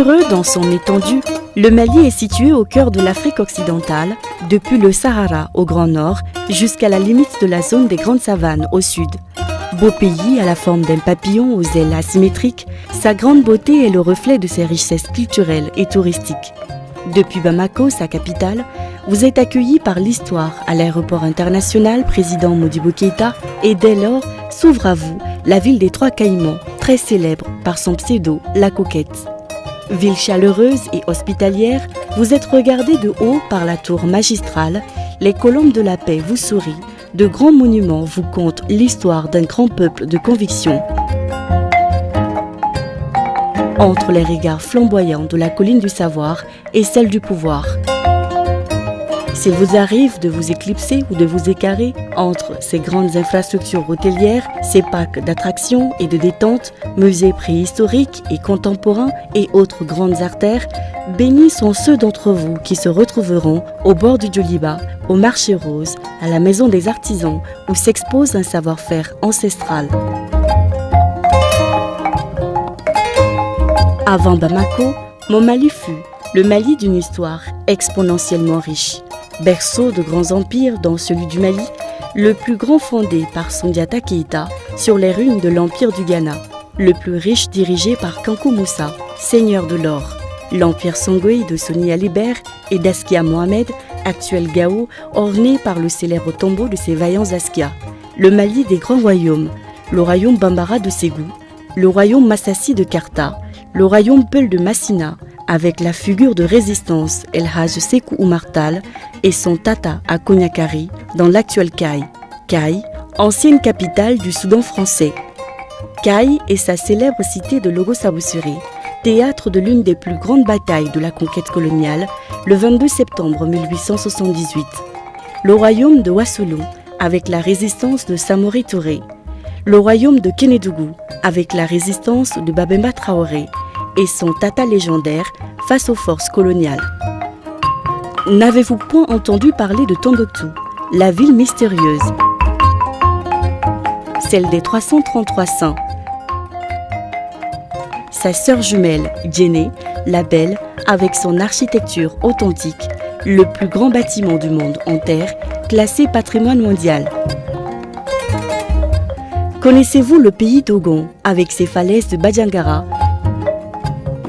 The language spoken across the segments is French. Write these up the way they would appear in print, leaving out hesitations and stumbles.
Chaleureux dans son étendue, le Mali est situé au cœur de l'Afrique occidentale, depuis le Sahara au grand nord jusqu'à la limite de la zone des grandes savanes au sud. Beau pays à la forme d'un papillon aux ailes asymétriques, sa grande beauté est le reflet de ses richesses culturelles et touristiques. Depuis Bamako, sa capitale, vous êtes accueilli par l'histoire à l'aéroport international président Modibo Keïta et dès lors s'ouvre à vous la ville des Trois Caïmans, très célèbre par son pseudo La Coquette. Ville chaleureuse et hospitalière, vous êtes regardé de haut par la tour magistrale, les colombes de la paix vous sourient, de grands monuments vous content l'histoire d'un grand peuple de conviction. Entre les regards flamboyants de la colline du savoir et celle du pouvoir. S'il vous arrive de vous éclipser ou de vous écarrer entre ces grandes infrastructures hôtelières, ces packs d'attractions et de détente, musées préhistoriques et contemporains et autres grandes artères, bénis sont ceux d'entre vous qui se retrouveront au bord du Djoliba, au marché rose, à la maison des artisans où s'expose un savoir-faire ancestral. Avant Bamako, mon Mali fut le Mali d'une histoire exponentiellement riche. Berceau de grands empires dont celui du Mali, le plus grand fondé par Sundiata Keïta sur les ruines de l'empire du Ghana, le plus riche dirigé par Kankou Moussa, seigneur de l'or, l'empire Songoi de Soni Alibert et d'Askia Mohamed, actuel Gao, orné par le célèbre tombeau de ses vaillants Askia, le Mali des grands royaumes, le royaume Bambara de Ségou, le royaume Massassi de Karta, le royaume Peul de Massina, avec la figure de résistance El Hadj Sékou Oumar Tall et son tata à Konyakari, dans l'actuel Kaï. Kaï, ancienne capitale du Soudan français. Kaï est sa célèbre cité de Logo-Saboussiri, théâtre de l'une des plus grandes batailles de la conquête coloniale, le 22 septembre 1878. Le royaume de Wassoulou, avec la résistance de Samori Touré. Le royaume de Kénédougou, avec la résistance de Babemba Traoré et son tata légendaire face aux forces coloniales. N'avez-vous point entendu parler de Tombouctou, la ville mystérieuse, celle des 333 saints? Sa sœur jumelle, Djenné, la Belle, avec son architecture authentique, le plus grand bâtiment du monde en terre, classé patrimoine mondial. Connaissez-vous le pays Dogon, avec ses falaises de Badjangara,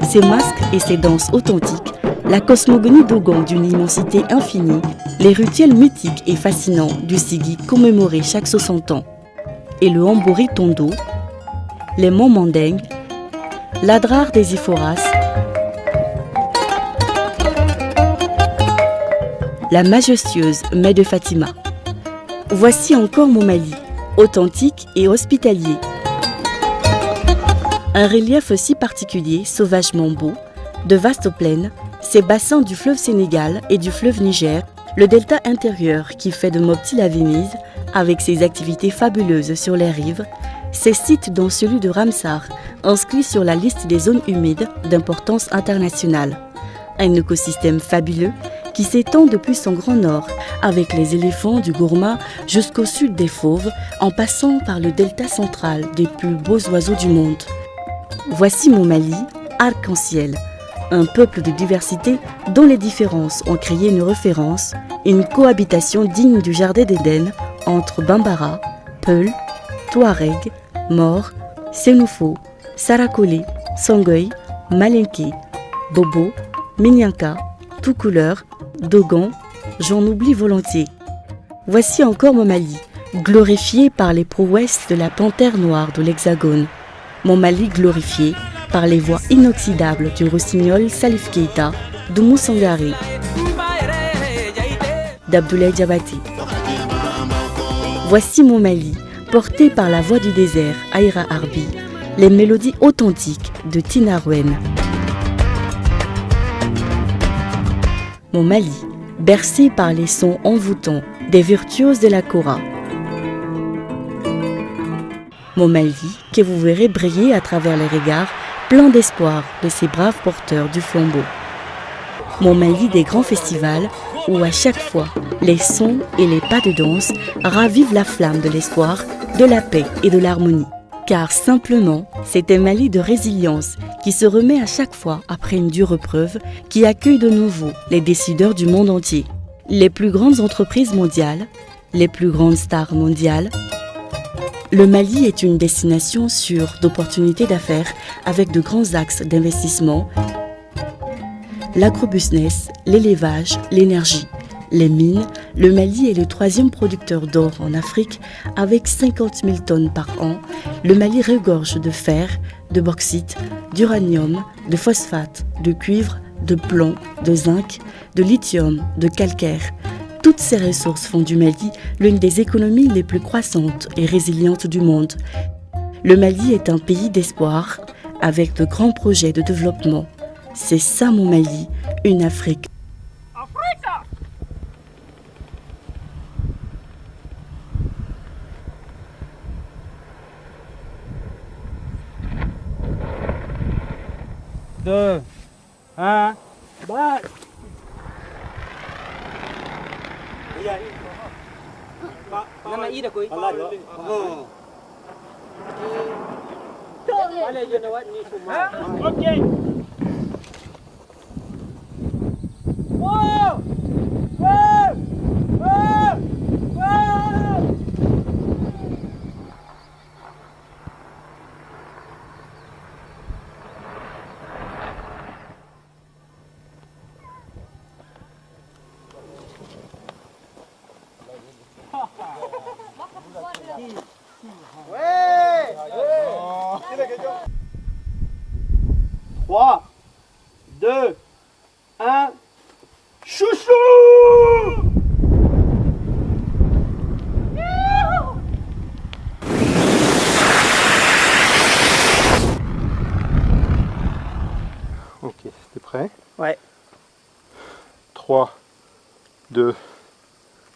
ses masques et ses danses authentiques, la cosmogonie Dogon d'une immensité infinie, les rituels mythiques et fascinants du Sigi commémorés chaque 60 ans, et le Hambori Tondo, les monts Mandeng, l'Adrar des Iforas, la majestueuse Mai de Fatima. Voici encore mon Mali, authentique et hospitalier. Un relief si particulier, sauvagement beau, de vastes plaines, ces bassins du fleuve Sénégal et du fleuve Niger, le delta intérieur qui fait de Mopti la Venise, avec ses activités fabuleuses sur les rives, ces sites dont celui de Ramsar, inscrit sur la liste des zones humides d'importance internationale. Un écosystème fabuleux qui s'étend depuis son grand nord, avec les éléphants du Gourma jusqu'au sud des fauves, en passant par le delta central des plus beaux oiseaux du monde. Voici mon Mali, arc-en-ciel, un peuple de diversité dont les différences ont créé une référence, une cohabitation digne du jardin d'Éden entre Bambara, Peul, Touareg, Mor, Sénoufo, Sarakole, Songhai, Malinké, Bobo, Minyanka, tout couleur, Dogon, j'en oublie volontiers. Voici encore mon Mali, glorifié par les prouesses de la panthère noire de l'Hexagone. Mon Mali glorifié par les voix inoxydables du rossignol Salif Keïta, d'Oumou Sangaré, d'Abdoulaye Diabaté. Voici mon Mali, porté par la voix du désert, Aïra Arbi, les mélodies authentiques de Tina Rouen. Mon Mali, bercé par les sons envoûtants des virtuoses de la Kora. Mon Mali, que vous verrez briller à travers les regards pleins d'espoir de ces braves porteurs du flambeau. Mon Mali des grands festivals où à chaque fois les sons et les pas de danse ravivent la flamme de l'espoir, de la paix et de l'harmonie. car simplement, c'est un Mali de résilience qui se remet à chaque fois après une dure épreuve, qui accueille de nouveau les décideurs du monde entier. Les plus grandes entreprises mondiales, les plus grandes stars mondiales. Le Mali est une destination sûre d'opportunités d'affaires avec de grands axes d'investissement. L'agrobusiness, l'élevage, l'énergie, les mines. Le Mali est le 3e producteur d'or en Afrique avec 50 000 tonnes par an. Le Mali regorge de fer, de bauxite, d'uranium, de phosphate, de cuivre, de plomb, de zinc, de lithium, de calcaire. Toutes ces ressources font du Mali l'une des économies les plus croissantes et résilientes du monde. Le Mali est un pays d'espoir avec de grands projets de développement. C'est ça mon Mali, une Afrique. Africa! Deux, un, bas. Nama ida koi. Allez, je ne vois ni souma. Ok. Wow! Wow! Wow! Wow! Ouais! 3, 2, 1, chouchou! Ok, t'es prêt? Ouais. 3, 2,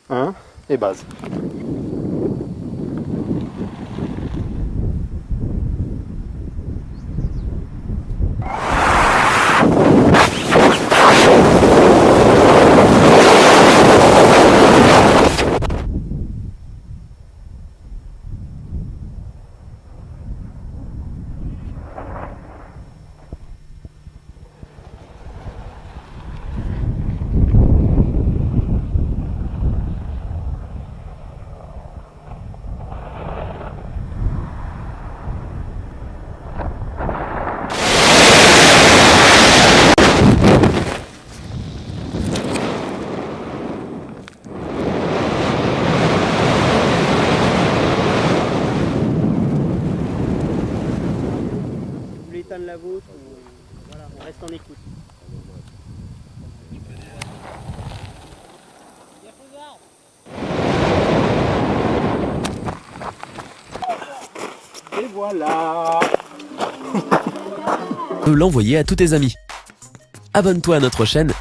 1 et base. Vous voulez éteindre la vôtre voilà, on reste en écoute. Et voilà. Peux l'envoyer à tous tes amis. Abonne-toi à notre chaîne